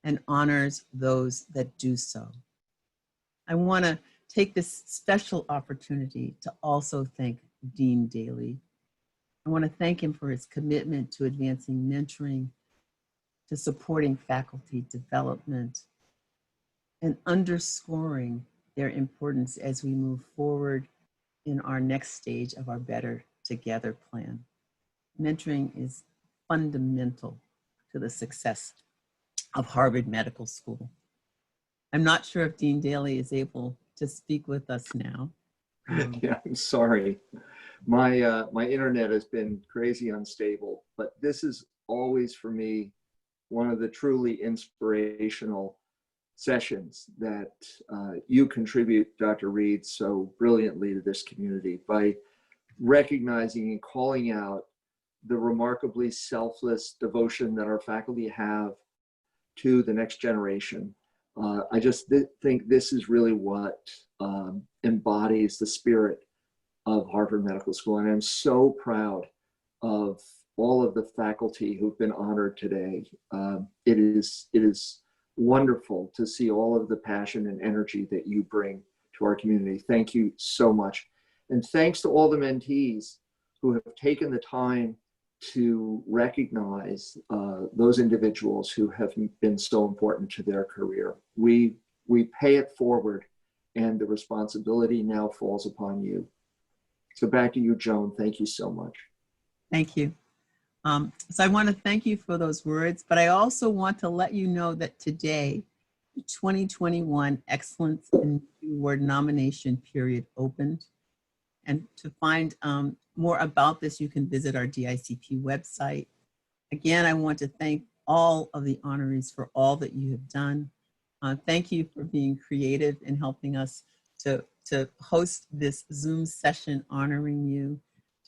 S2: and honors those that do so. I want to take this special opportunity to also thank Dean Daly. I want to thank him for his commitment to advancing mentoring, to supporting faculty development, and underscoring their importance as we move forward in our next stage of our Better Together plan. Mentoring is fundamental to the success of Harvard Medical School. I'm not sure if Dean Daly is able to speak with us now.
S12: Yeah, I'm sorry. My internet has been crazy unstable, but this is always for me one of the truly inspirational sessions that you contribute, Dr. Reed, so brilliantly to this community by recognizing and calling out the remarkably selfless devotion that our faculty have to the next generation. I just think this is really what embodies the spirit of Harvard Medical School. And I'm so proud of all of the faculty who've been honored today. It is wonderful to see all of the passion and energy that you bring to our community. Thank you so much. And thanks to all the mentees who have taken the time to recognize those individuals who have been so important to their career. We pay it forward, and the responsibility now falls upon you. So back to you, Joan. Thank you so much.
S2: Thank you. So I want to thank you for those words, but I also want to let you know that today, the 2021 Excellence in Award nomination period opened. And to find more about this, you can visit our DICP website. Again, I want to thank all of the honorees for all that you have done. Thank you for being creative and helping us to host this Zoom session honoring you.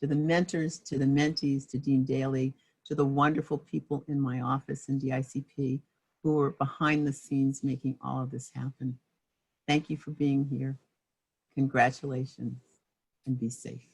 S2: To the mentors, to the mentees, to Dean Daly, to the wonderful people in my office in DICP who are behind the scenes making all of this happen. Thank you for being here. Congratulations and be safe.